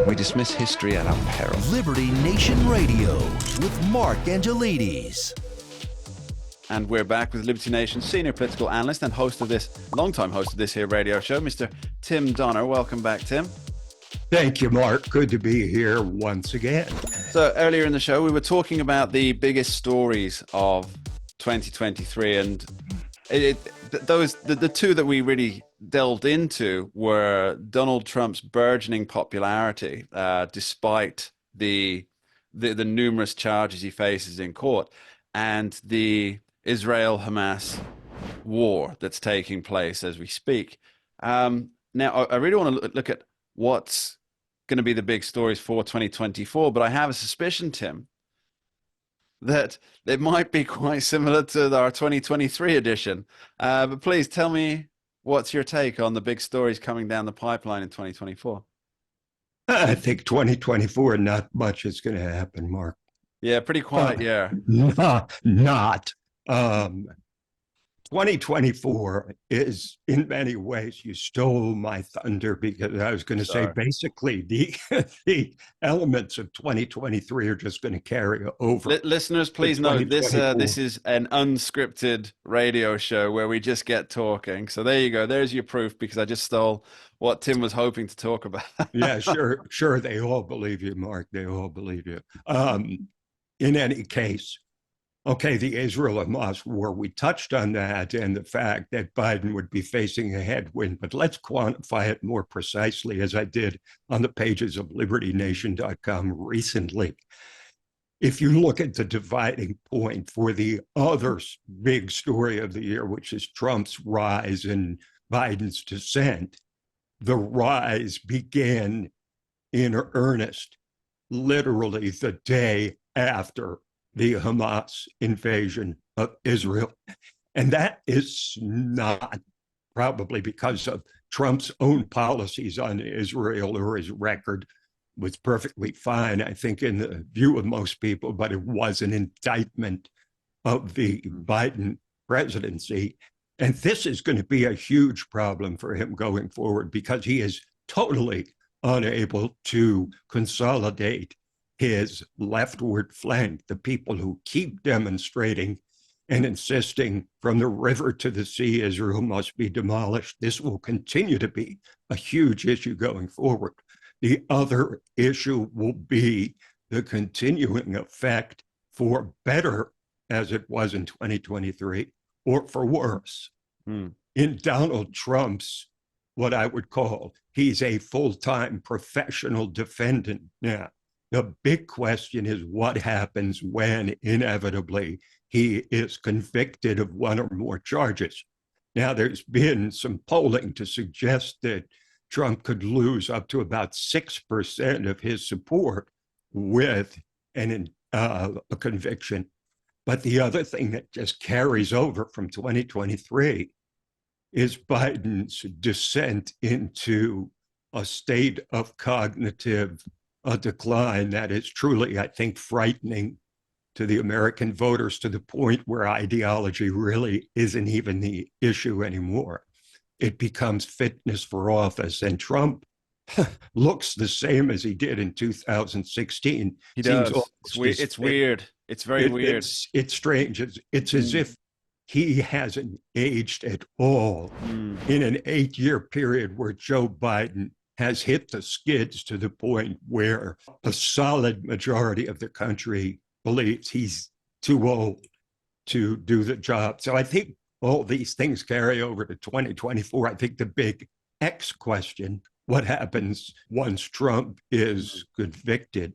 We dismiss history at our peril. Liberty Nation Radio with Mark Angelides. And we're back with Liberty Nation senior political analyst and longtime host of this here radio show, Mr. Tim Donner. Welcome back, Tim. Thank you, Mark. Good to be here once again. So earlier in the show, we were talking about the biggest stories of 2023, and the two that we really delved into were Donald Trump's burgeoning popularity, despite the numerous charges he faces in court, and the Israel-Hamas war that's taking place as we speak. Now, I really want to look at what's going to be the big stories for 2024, but I have a suspicion, Tim, that it might be quite similar to our 2023 edition. But please tell me, what's your take on the big stories coming down the pipeline in 2024? I think 2024, not much is going to happen, Mark. Yeah, pretty quiet year. Not. 2024 is, in many ways, you stole my thunder, because I was going to say basically the elements of 2023 are just going to carry over. Listeners, please note this is an unscripted radio show where we just get talking. So there you go. There's your proof, because I just stole what Tim was hoping to talk about. Yeah, sure. They all believe you, Mark. They all believe you. In any case, okay, the Israel-Hamas war, we touched on that and the fact that Biden would be facing a headwind, but let's quantify it more precisely, as I did on the pages of LibertyNation.com recently. If you look at the dividing point for the other big story of the year, which is Trump's rise and Biden's descent, the rise began in earnest literally the day after the Hamas invasion of Israel. And that is not probably because of Trump's own policies on Israel, or his record was perfectly fine, I think, in the view of most people, but it was an indictment of the Biden presidency. And this is going to be a huge problem for him going forward, because he is totally unable to consolidate his leftward flank, the people who keep demonstrating and insisting from the river to the sea, Israel must be demolished. This will continue to be a huge issue going forward. The other issue will be the continuing effect, for better as it was in 2023, or for worse. In Donald Trump's, what I would call, he's a full-time professional defendant now. The big question is what happens when, inevitably, he is convicted of one or more charges. Now, there's been some polling to suggest that Trump could lose up to about 6% of his support with a conviction. But the other thing that just carries over from 2023 is Biden's descent into a state of cognitive decline that is truly, I think, frightening to the American voters, to the point where ideology really isn't even the issue anymore. It becomes fitness for office. And Trump looks the same as he did in 2016. He does. It's weird. It's very weird. It's strange. It's as if he hasn't aged at all in an 8-year period where Joe Biden has hit the skids to the point where a solid majority of the country believes he's too old to do the job. So I think all these things carry over to 2024. I think the big X question, what happens once Trump is convicted?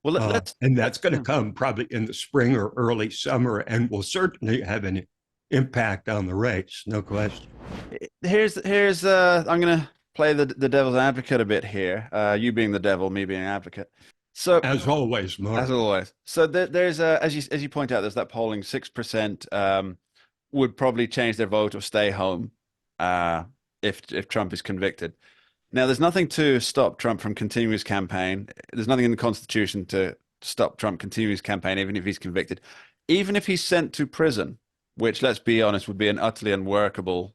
Well, and that's going to come probably in the spring or early summer, and will certainly have an impact on the race, no question. Here's I'm going to play the devil's advocate a bit here. You being the devil, me being an advocate. So as always, Mark. As always. So there's as you point out, there's that polling. 6% would probably change their vote or stay home if Trump is convicted. Now, there's nothing to stop Trump from continuing his campaign. There's nothing in the Constitution to stop Trump continuing his campaign, even if he's convicted. Even if he's sent to prison, which, let's be honest, would be an utterly unworkable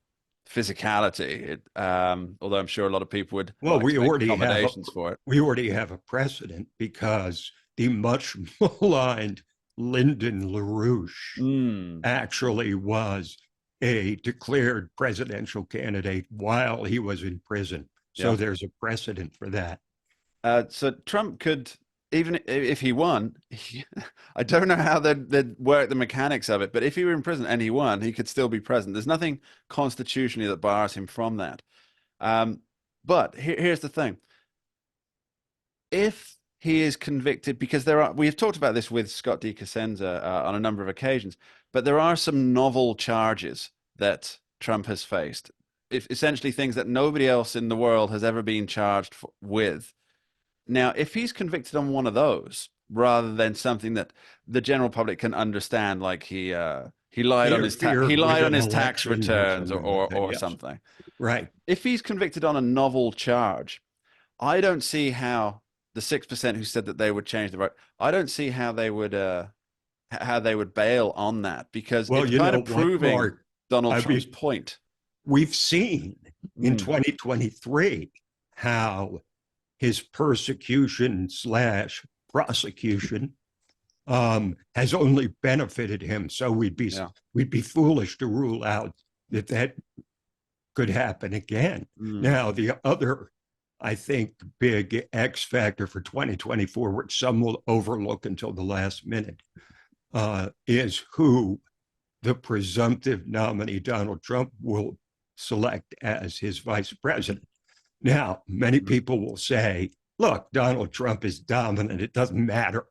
physicality. Although I'm sure a lot of people would Well, like to make accommodations for it. We already have a precedent because the much maligned Lyndon LaRouche actually was a declared presidential candidate while he was in prison. So there's a precedent for that. So Trump could, even if he won, I don't know how they'd work the mechanics of it, but if he were in prison and he won, he could still be president. There's nothing constitutionally that bars him from that. But here's the thing. If he is convicted, because we've talked about this with Scott DeCosenza on a number of occasions, but there are some novel charges that Trump has faced, essentially things that nobody else in the world has ever been charged with. Now, if he's convicted on one of those, rather than something that the general public can understand, like he lied on his tax returns or something, right? If he's convicted on a novel charge, I don't see how the 6% who said that they would change the vote, I don't see how they would bail on that, because it's kind of proving Donald Trump's point. We've seen in 2023 how his persecution / prosecution has only benefited him. So we'd be foolish to rule out that could happen again. Now, the other, I think, big X factor for 2024, which some will overlook until the last minute, is who the presumptive nominee Donald Trump will select as his vice president. Now, many people will say, look, Donald Trump is dominant. It doesn't matter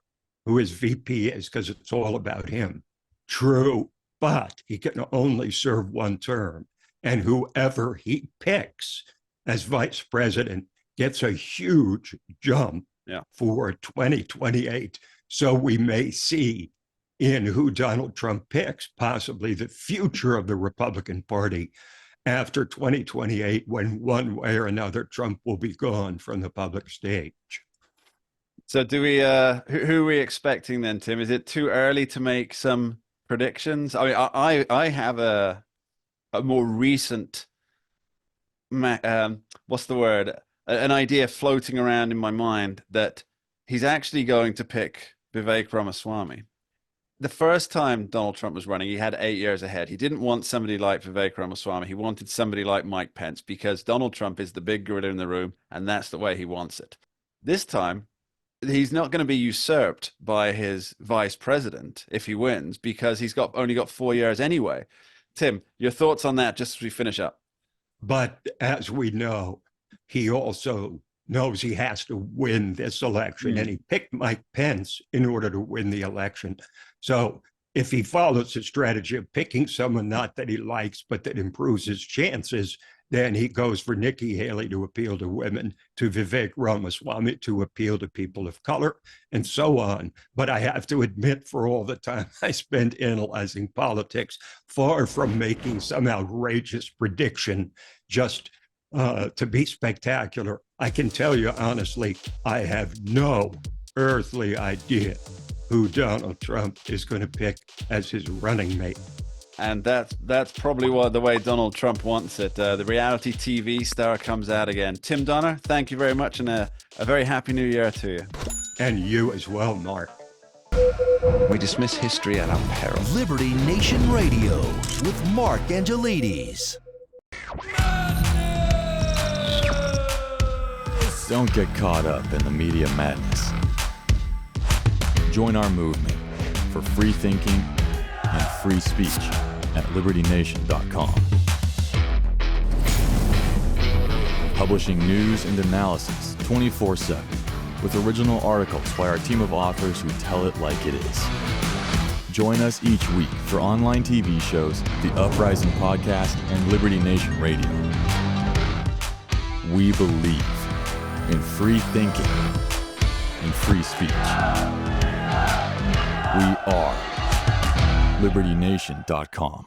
who his VP is because it's all about him. True, but he can only serve one term. And whoever he picks as vice president gets a huge jump for 2028. So we may see in who Donald Trump picks possibly the future of the Republican Party after 2028, when one way or another Trump will be gone from the public stage. So do we, who are we expecting then, Tim? Is it too early to make some predictions? I mean, I have a more recent, what's the word? An idea floating around in my mind that he's actually going to pick Vivek Ramaswamy. The first time Donald Trump was running, he had 8 years ahead. He didn't want somebody like Vivek Ramaswamy. He wanted somebody like Mike Pence, because Donald Trump is the big gorilla in the room, and that's the way he wants it. This time, he's not going to be usurped by his vice president if he wins, because he's only got 4 years anyway. Tim, your thoughts on that just as we finish up? But as we know, he also knows he has to win this election, and he picked Mike Pence in order to win the election. So if he follows the strategy of picking someone not that he likes, but that improves his chances, then he goes for Nikki Haley to appeal to women, to Vivek Ramaswamy to appeal to people of color, and so on. But I have to admit, for all the time I spent analyzing politics, far from making some outrageous prediction just to be spectacular, I can tell you honestly, I have no earthly idea who Donald Trump is going to pick as his running mate. And that's probably the way Donald Trump wants it. The reality TV star comes out again. Tim Donner, thank you very much, and a very happy new year to you. And you as well, Mark. We dismiss history at our peril. Liberty Nation Radio with Mark Angelides. Don't get caught up in the media madness. Join our movement for free thinking and free speech at libertynation.com. Publishing news and analysis 24/7 with original articles by our team of authors who tell it like it is. Join us each week for online TV shows, The Uprising Podcast, and Liberty Nation Radio. We believe in free thinking and free speech. We are libertynation.com.